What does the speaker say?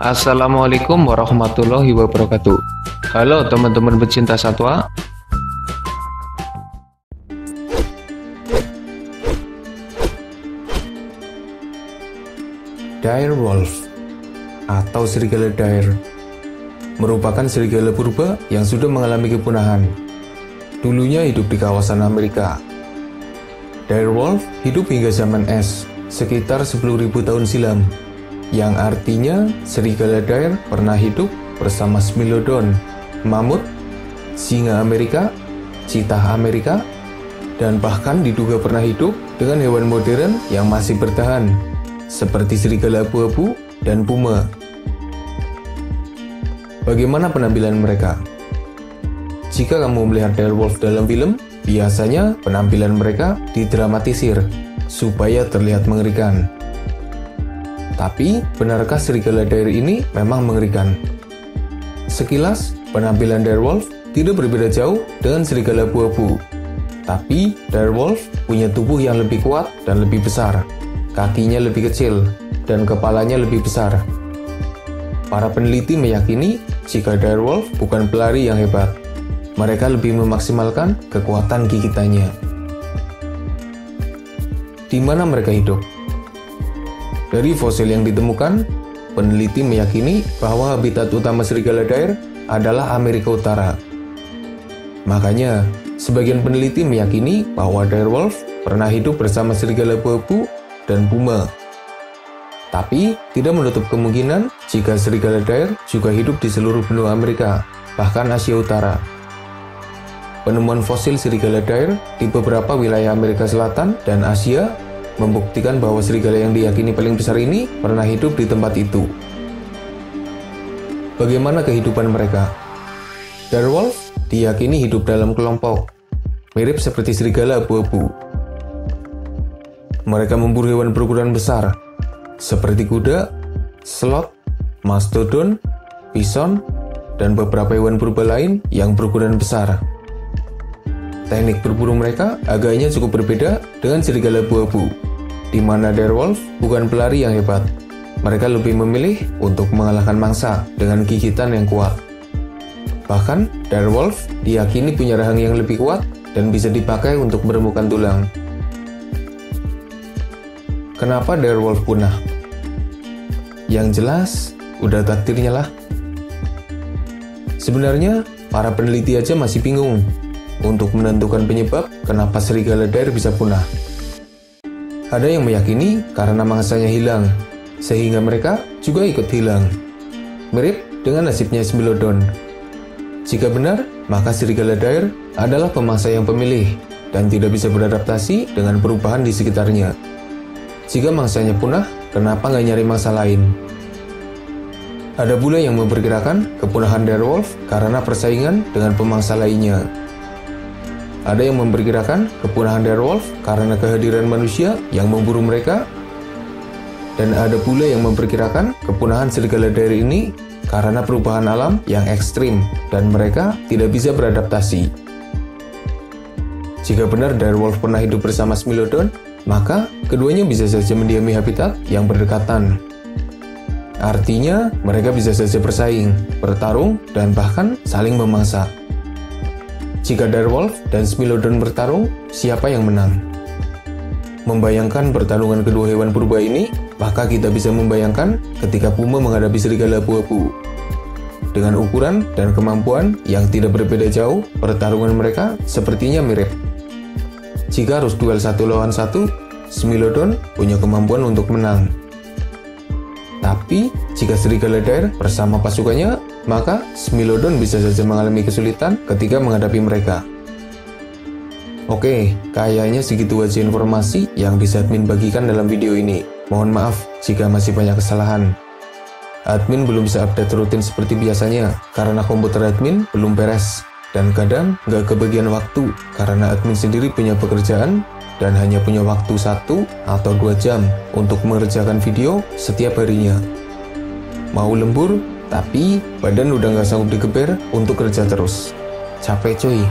Assalamualaikum warahmatullahi wabarakatuh. Halo teman-teman pecinta satwa. Dire wolf atau serigala dire merupakan serigala purba yang sudah mengalami kepunahan. Dulunya hidup di kawasan Amerika. Dire wolf hidup hingga zaman es, sekitar 10.000 tahun silam, yang artinya serigala dire pernah hidup bersama Smilodon, mamut, singa Amerika, cheetah Amerika, dan bahkan diduga pernah hidup dengan hewan modern yang masih bertahan, seperti serigala abu-abu dan puma. Bagaimana penampilan mereka? Jika kamu melihat dire wolf dalam film, biasanya penampilan mereka didramatisir supaya terlihat mengerikan. Tapi, benarkah serigala dire ini memang mengerikan? Sekilas, penampilan dire wolf tidak berbeda jauh dengan serigala abu-abu. Tapi, dire wolf punya tubuh yang lebih kuat dan lebih besar. Kakinya lebih kecil, dan kepalanya lebih besar. Para peneliti meyakini jika dire wolf bukan pelari yang hebat. Mereka lebih memaksimalkan kekuatan gigitannya. Di mana mereka hidup? Dari fosil yang ditemukan, peneliti meyakini bahwa habitat utama serigala dire adalah Amerika Utara. Makanya, sebagian peneliti meyakini bahwa dire wolf pernah hidup bersama serigala abu-abu dan puma. Tapi, tidak menutup kemungkinan jika serigala dire juga hidup di seluruh benua Amerika, bahkan Asia Utara. Penemuan fosil serigala dire di beberapa wilayah Amerika Selatan dan Asia membuktikan bahwa serigala yang diyakini paling besar ini pernah hidup di tempat itu. Bagaimana kehidupan mereka? Dire wolf diyakini hidup dalam kelompok, mirip seperti serigala abu-abu. Mereka memburu hewan berukuran besar, seperti kuda, sloth, mastodon, bison, dan beberapa hewan purba lain yang berukuran besar. Teknik berburu mereka agaknya cukup berbeda dengan serigala abu-abu, di mana dire wolf bukan pelari yang hebat. Mereka lebih memilih untuk mengalahkan mangsa dengan gigitan yang kuat. Bahkan, dire wolf diyakini punya rahang yang lebih kuat dan bisa dipakai untuk meremukkan tulang. Kenapa dire wolf punah? Yang jelas, udah takdirnya lah. Sebenarnya, para peneliti aja masih bingung untuk menentukan penyebab kenapa serigala dire bisa punah. Ada yang meyakini karena mangsanya hilang, sehingga mereka juga ikut hilang. Mirip dengan nasibnya Smilodon. Jika benar, maka serigala dire adalah pemangsa yang pemilih dan tidak bisa beradaptasi dengan perubahan di sekitarnya. Jika mangsanya punah, kenapa nggak nyari mangsa lain? Ada pula yang memperkirakan kepunahan dire wolf karena persaingan dengan pemangsa lainnya. Ada yang memperkirakan kepunahan dire wolf karena kehadiran manusia yang memburu mereka. Dan ada pula yang memperkirakan kepunahan serigala dire ini karena perubahan alam yang ekstrim dan mereka tidak bisa beradaptasi. Jika benar dire wolf pernah hidup bersama Smilodon, maka keduanya bisa saja mendiami habitat yang berdekatan. Artinya, mereka bisa saja bersaing, bertarung, dan bahkan saling memangsa. Jika dire wolf dan Smilodon bertarung, siapa yang menang? Membayangkan pertarungan kedua hewan purba ini, maka kita bisa membayangkan ketika puma menghadapi serigala abu-abu. Dengan ukuran dan kemampuan yang tidak berbeda jauh, pertarungan mereka sepertinya mirip. Jika harus duel satu lawan satu, Smilodon punya kemampuan untuk menang. Tapi, jika serigala dire bersama pasukannya, maka Smilodon bisa saja mengalami kesulitan ketika menghadapi mereka. Oke, kayaknya segitu aja informasi yang bisa admin bagikan dalam video ini. Mohon maaf jika masih banyak kesalahan. Admin belum bisa update rutin seperti biasanya, karena komputer admin belum beres. Dan kadang nggak kebagian waktu, karena admin sendiri punya pekerjaan dan hanya punya waktu 1 atau 2 jam untuk mengerjakan video setiap harinya. Mau lembur, tapi badan udah nggak sanggup digeber untuk kerja terus. Capek cuy.